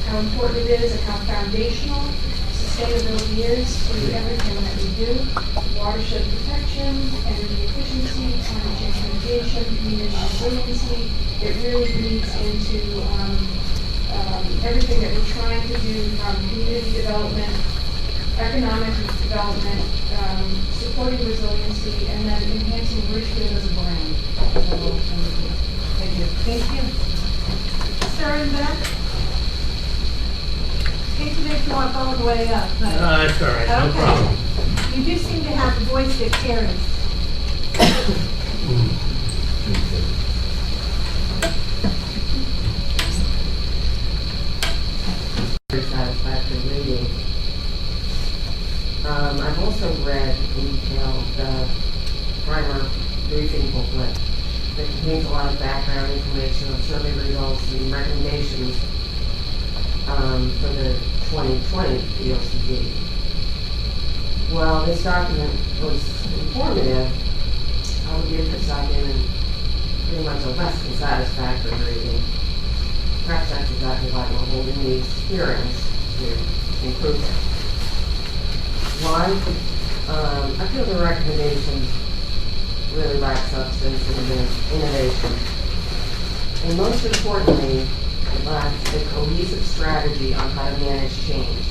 how important it is and how foundational sustainability is to everything that we do. Watershed protection, energy efficiency, climate change mitigation, community resiliency. It really leads into everything that we're trying to do from community development, economic development, supporting resiliency, and then enhancing Richfield as a brand. Thank you. Thank you. Sir, in back? Hate to make you walk all the way up, but. That's all right, no Okay. problem. You do seem to have a voice that carries. Very satisfactory reading. I've also read in detail the primer briefing booklet that contains a lot of background information on survey results and recommendations for the 2020 PLCD. While this document was informative, I would give this document pretty much a less than satisfactory rating. Perhaps that's exactly why we're holding these hearings to improve it. Why? I feel the recommendations really lack substance and innovation. And most importantly, it lacks a cohesive strategy on how to manage change.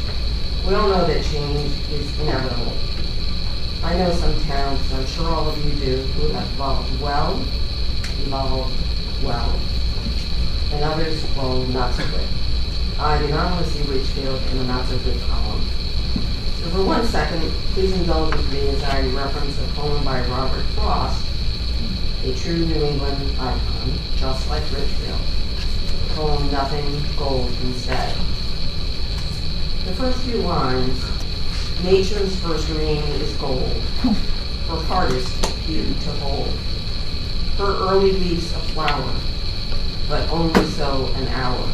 We all know that change is inevitable. I know some towns, and I'm sure all of you do, who have evolved well, and others, well, not so good. I do not want to see Litchfield in the not so good column. So for 1 second, please indulge with me as I reference a poem by Robert Frost, a true New England icon, just like Litchfield. The poem Nothing, Gold Instead. The first few lines, nature's first green is gold, her hardest hue to hold. Her early leaves a flower, but only so an hour.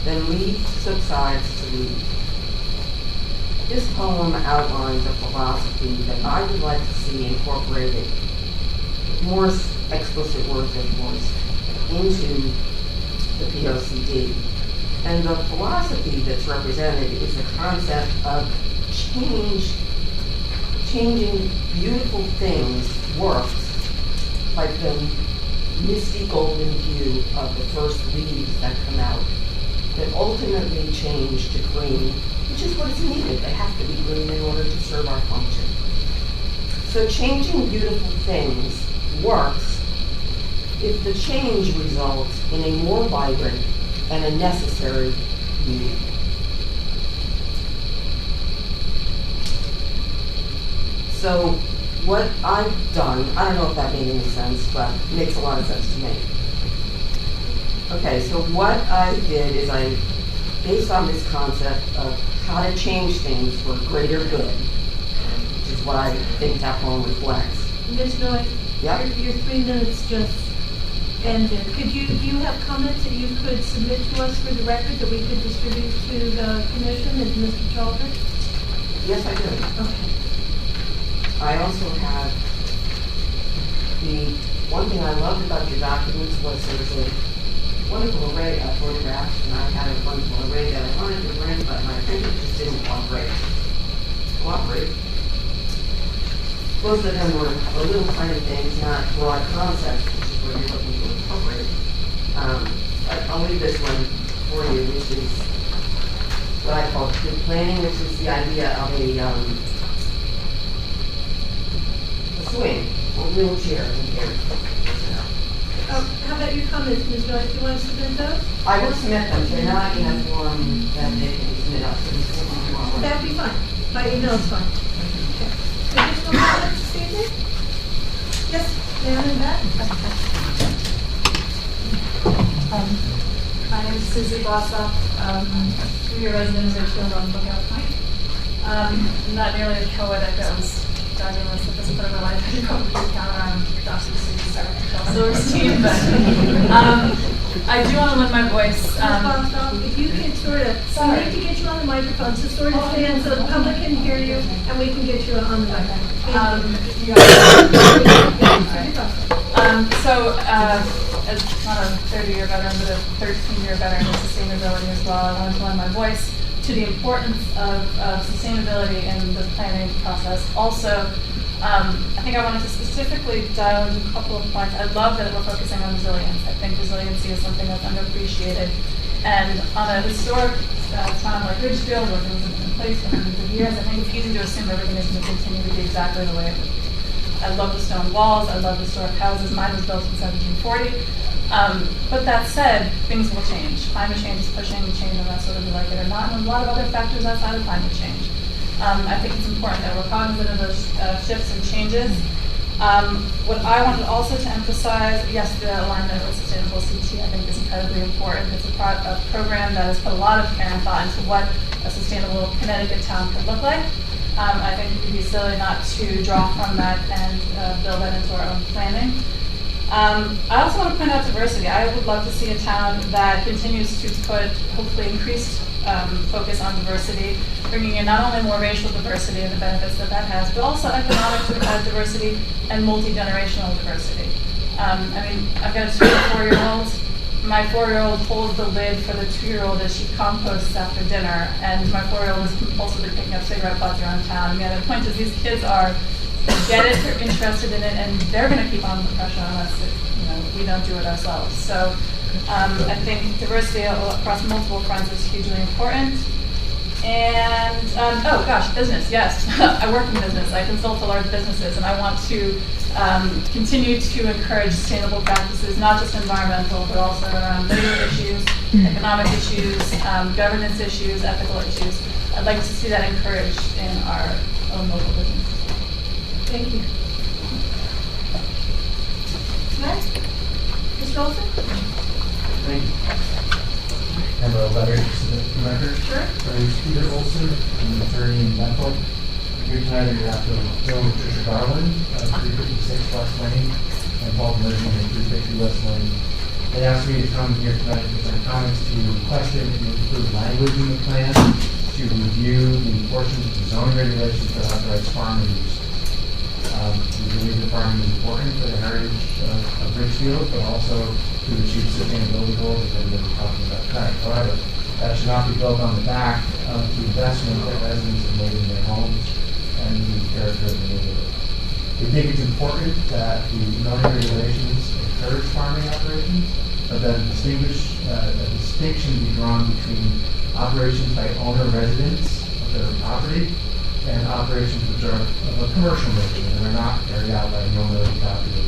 Then leaf subsides to leaf. This poem outlines a philosophy that I would like to see incorporated, more explicit words of course, into the Pocd. And the philosophy that's represented is the concept of changing beautiful things works like the misty golden hue of the first leaves that come out, that ultimately change to green, which is what is needed. They have to be green in order to serve our function. So changing beautiful things works if the change results in a more vibrant and a necessary beauty. So what I've done, I don't know if that made any sense, but it makes a lot of sense to me. Okay, so what I did is based on this concept of how to change things for greater good, which is what I think that poem reflects. Ms. Noy, Yep. your 3 minutes just ended. Do you have comments that you could submit to us for the record that we could distribute to the commission and to Mr. Chalders? Yes, I do. Okay. I also have the one thing I loved about your documents was there was a wonderful array of photographs, and I had a wonderful array that I wanted to bring, but my printer just didn't cooperate. Most of them were little tiny things, not broad concepts, which is what you're looking to incorporate. I'll leave this one for you, which is what I call good planning, which is the idea of a swing or wheelchair in here. How about your comments, Ms. Joyce? Do you want to submit those? I will submit them. They're not in a form that they can submit up to the form. That'd be fine. By email is fine. Okay. Additional comments this evening? Yes, down in back. My name is Susie Bossoff, 3-year resident of Richfield on Lookout Point. I'm not nearly as poetic as fabulous at this point of my life. I could probably count on Dr. Silverstein, but I do want to lend my voice. If you could sort of, we need to get you on the microphone, so sort of stand so the public can hear you, and we can get you on the microphone. As not a 30-year veteran, but a 13-year veteran of sustainability as well, I wanted to lend my voice to the importance of sustainability in the planning process. Also, I think I wanted to specifically dial into a couple of points. I love that we're focusing on resilience. I think resiliency is something that's underappreciated. And on a historic town like Ridgefield, where things have been in place for hundreds of years, I think it's easy to assume everything is going to continue to be exactly the way it would be. I love the stone walls. I love historic houses. Mine was built in 1740. But that said, things will change. Climate change is pushing change on us whether we like it or not, and a lot of other factors outside of climate change. I think it's important that we're cognizant of those shifts and changes. What I wanted also to emphasize, yes, the alignment with Sustainable CT I think is incredibly important. It's a program that has put a lot of care and thought into what a sustainable Connecticut town could look like. I think it would be silly not to draw from that and build that into our own planning. I also want to point out diversity. I would love to see a town that continues to put hopefully increased focus on diversity, bringing in not only more racial diversity and the benefits that that has, but also economic diversity and multi-generational diversity. I mean, I've got a 2 and 4-year-old. My 4-year-old holds the lid for the 2-year-old as she composts after dinner, and my 4-year-old is compulsively picking up cigarette butts around town. I mean, the point is these kids they get it, they're interested in it, and they're going to keep on the pressure on us if we don't do it ourselves. So I think diversity across multiple fronts is hugely important. And, oh gosh, business, yes. I work in business. I consult to large businesses, and I want to continue to encourage sustainable practices, not just environmental, but also around labor issues, economic issues, governance issues, ethical issues. I'd like to see that encouraged in our own local business. Thank you. Next, Mr. Olson? Thank you. I have a letter to submit to the record. Sure. My name is Peter Olson. I'm an attorney in Bethel. I'm here tonight on behalf of Bill and Patricia Garland, 356 West Lane, and Paul Merton at 350 West Lane. They asked me to come here tonight with some comments to question and include language in the plan to review the portions of the zoning regulations that authorize farm use. We believe that farming is important for the heritage of Ridgefield, but also to achieve sustainability goals that we've been talking about tonight. However, that should not be built on the back of the investment that residents have made in their homes and the character of the neighborhood. We think it's important that the zoning regulations encourage farming operations, but that a distinction be drawn between operations by owner residents of their property and operations which are of a commercial nature and are not carried out by the owner of the property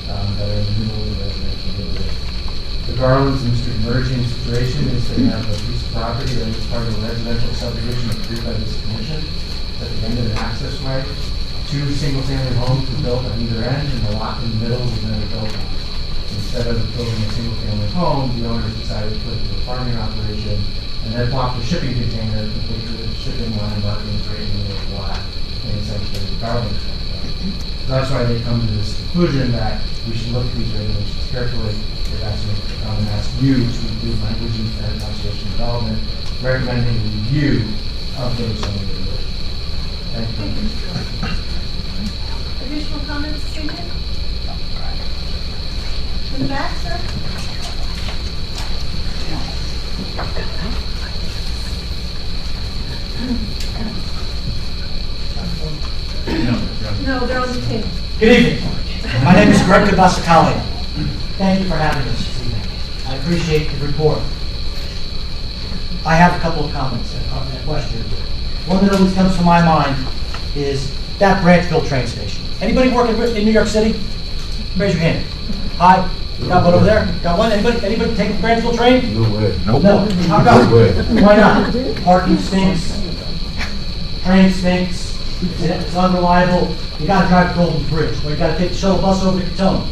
that are in the middle of the residential neighborhood. The Garlands in this emerging situation is they have a piece of property that is part of a residential subdivision approved by this commission at the end of an access way. 2 single-family homes were built on either end, and the lot in the middle was never built on. Instead of building a single-family home, the owners decided to put it into a farming operation and then blocked the shipping container complete with the shipping line markings right in the middle of the lot, and essentially the Garlands. So that's why they come to this conclusion that we should look at these regulations carefully. They've asked me to come and ask you to include language in the conservation development, recommending a review of those zoning regulations. Thank you. Additional comments, Stephen? In the back, sir? No, they're on the table. Good evening. My name is Greg Kabasakali. Thank you for having us this evening. I appreciate the report. I have a couple of comments and questions. One that always comes to my mind is that Branchville train station. Anybody working in New York City? Raise your hand. Hi. Got one over there? Got one? Anybody take the Branchville train? No way. No. How come? No way. Why not? Parking stinks. Train stinks. It's unreliable. You got to drive to Golden Bridge, or you got to take the shuttle bus over to Catone.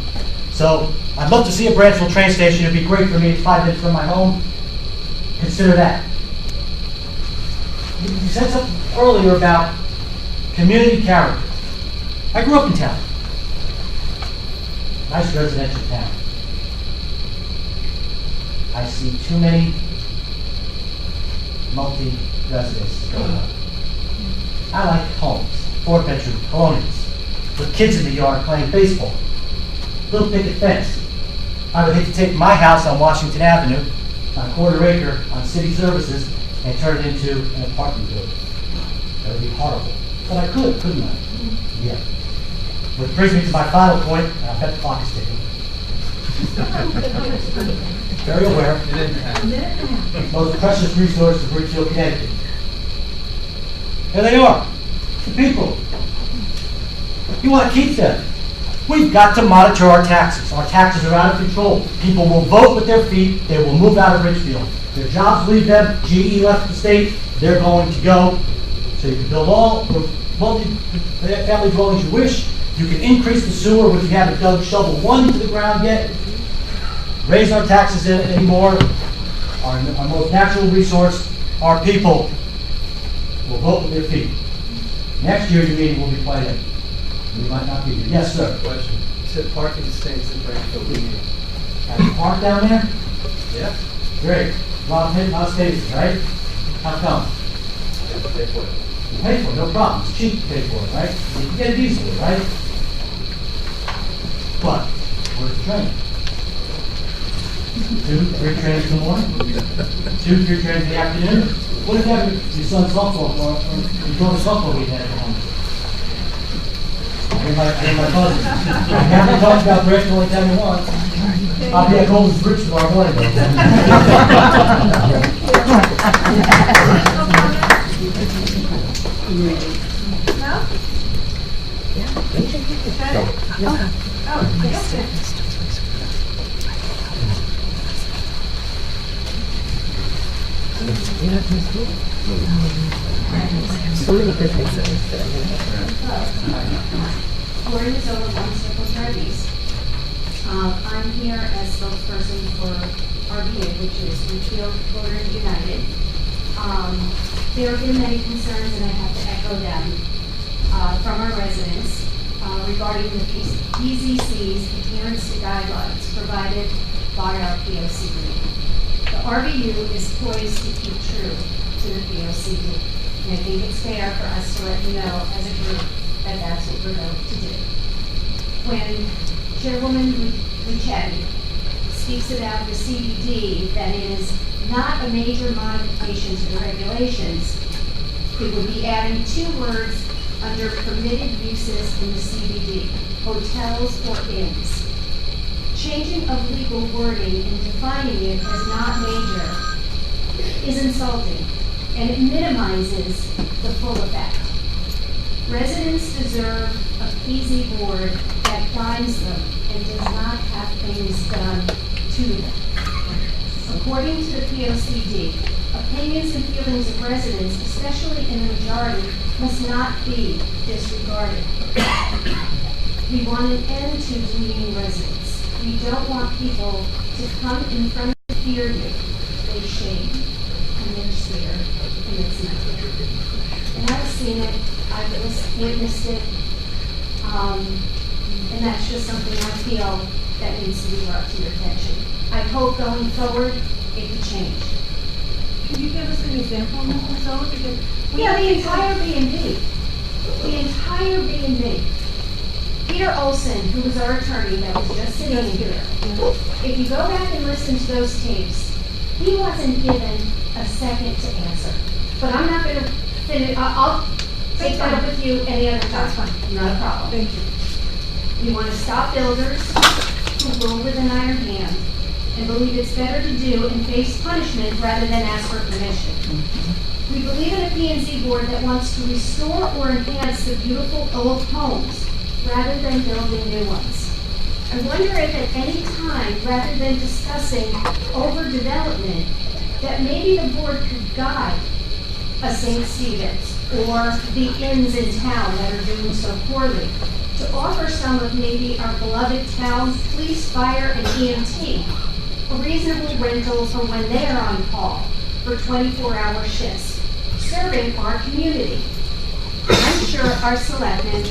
So I'd love to see a Branchville train station. It'd be great for me. It's 5 minutes from my home. Consider that. You said something earlier about community character. I grew up in town. Nice residential town. I see too many multi-residences going on. I like homes, 4-bedroom colonials, with kids in the yard playing baseball. Little picket fence. I would hate to take my house on Washington Avenue, on a 1/4 acre on city services, and turn it into an apartment building. That would be horrible. But I could, couldn't I? Yeah. Which brings me to my final point, and I bet the clock is ticking. Very aware. Most precious resource of Ridgefield, Connecticut. Here they are, the people. You want to keep them. We've got to monitor our taxes. Our taxes are out of control. People will vote with their feet. They will move out of Ridgefield. Their jobs leave them. GE left the state. They're going to go. So you can build all the multi-family dwellings you wish. You can increase the sewer, which you haven't dug shovel 1 to the ground yet. Raise our taxes anymore. Our most natural resource, our people, will vote with their feet. Next year, your meeting will be quite empty. We might not be here. Yes, sir. Question. You said parking stinks at Branchville. Have you parked down there? Yeah. Great. A lot of spaces, right? How come? You pay for it, no problem. It's cheap to pay for it, right? You can get it easily, right? But, where's the training? 2, 3 trains in the morning? 2, 3 trains in the afternoon? What if you have your son's softball, or your daughter's softball weekend at home? I hear my cousins. I haven't talked about break till anytime you want. I'll be at Golden's Bridge tomorrow morning, though. No? Lauren is over one Circle Drive. I'm here as spokesperson for RBA, which is Richfield Florida United. There have been many concerns, and I have to echo them, from our residents regarding the PZC's adherence to guidelines provided by our POCD. The RBU is poised to keep true to the POCD, and I think it's fair for us to let you know as a group that that's what we're going to do. When Chairwoman Luchetti speaks about the CBD, that is not a major modification to the regulations, it would be adding 2 words under permitted uses in the CBD, hotels or inns. Changing of legal wording and defining it as not major is insulting, and it minimizes the full effect. Residents deserve a PZ board that guides them and does not have things done to them. According to the POCD, opinions and feelings of residents, especially in the majority, must not be disregarded. We want an end to demeaning residents. We don't want people to come in front of the fear you. They shame, and they're scared, and it's not. And I've seen it, I've witnessed it, and that's just something I feel that needs to be brought to your attention. I hope going forward, it could change. Can you give us an example, Mrs. Zoll? Because Yeah, the entire B&B. The entire B&B. Peter Olson, who was our attorney that was just sitting in here, if you go back and listen to those tapes, he wasn't given a second to answer. But I'm not going to finish. I'll take that up with you any other time. That's fine. Not a problem. Thank you. We want to stop builders who rule with an iron hand and believe it's better to do and face punishment rather than ask for permission. We believe in a P&Z board that wants to restore or enhance the beautiful old homes rather than building new ones. I wonder if at any time, rather than discussing overdevelopment, that maybe the board could guide a St. Stephen's or the inns in town that are doing so poorly to offer some of maybe our beloved town police, fire, and EMT a reasonable rental for when they are on call for 24-hour shifts, serving our community. I'm sure our selectmen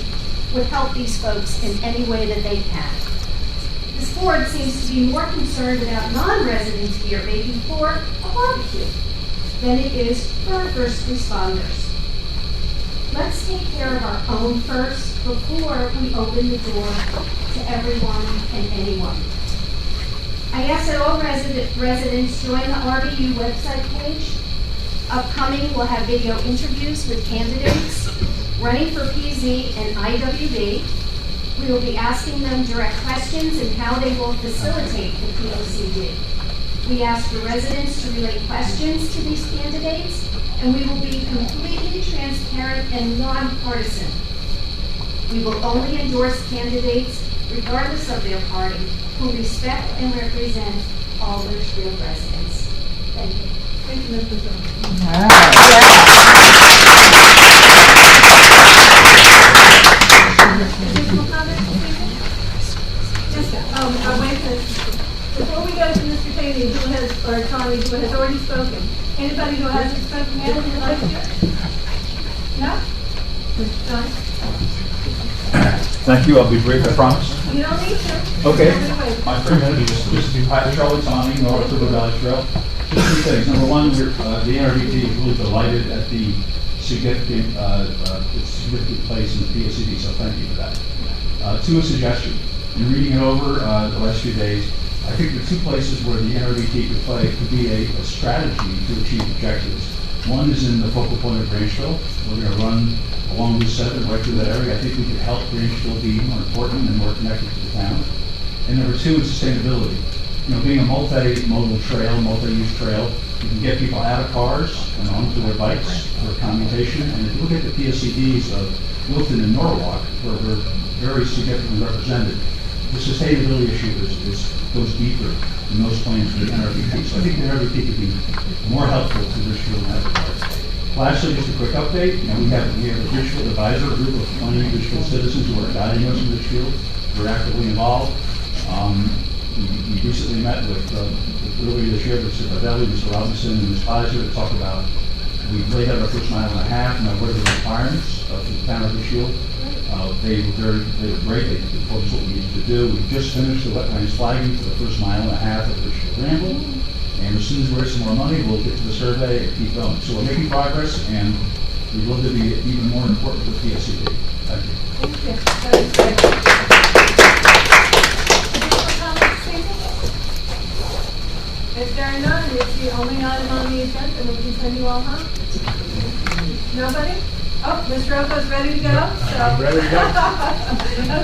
would help these folks in any way that they can. This board seems to be more concerned about non-residents here making for a barbecue than it is for our first responders. Let's take care of our own first before we open the door to everyone and anyone. I ask that all residents join the RBU website page. Upcoming, we'll have video interviews with candidates running for PZ and IWB. We will be asking them direct questions and how they will facilitate the POCD. We ask the residents to relay questions to these candidates, and we will be completely transparent and nonpartisan. We will only endorse candidates, regardless of their party, who respect and represent all Litchfield residents. Thank you. Thank you, Mrs. Zoll. Additional comments, Yes, sir. Wait a minute. Before we go to Mr. Taney, or Tommy, who has already spoken, anybody who hasn't spoken yet would like to? No? Mr. John? Thank you, I'll be brief, I promise. You don't need to. Okay. Nobody waits. My 3 minutes is to be Charlotte Tommy, north of the Valley Trail. Just two things. Number one, the NRDT is really delighted at the significant place in the POCD, so thank you for that. Two, a suggestion. In reading it over the last few days, I think the two places where the NRDT could be a strategy to achieve objectives. One is in the focal point of Grangeville. We're going to run along Route 7 right through that area. I think we could help Grangeville be more important and more connected to the town. And number two is sustainability. You know, being a multi-modal trail, multi-use trail, you can get people out of cars and onto their bikes for commutation. And if you look at the POCDs of Wilton and Norwalk, where we're very significantly represented, the sustainability issue goes deeper in those plans for the NRDP. So I think the NRDP could be more helpful to Richfield in that regard. Lastly, just a quick update. You know, we have a Richfield advisor group of 20 Richfield citizens who are guiding us in Richfield. We're actively involved. We recently met with earlier this year, Mr. Bardelli, Mr. Robinson, and Ms. Pizer to talk about, we've laid out our first mile and a half, and what are the requirements for the town of Richfield. They were great. They told us what we needed to do. We just finished the wetlands flagging for the first mile and a half of Richfield Ramble. And as soon as we raise some more money, we'll get to the survey and keep going. So we're making progress, and we'd love to be even more important for PSCD. Thank you. Thank you. That was great. If there are none, it's the only item on the agenda, we can send you all home. Nobody? Oh, Ms. Rocco's ready to go? I'm ready to go.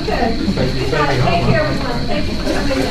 Okay. Thank you. Take care, everyone. Thank you for coming in.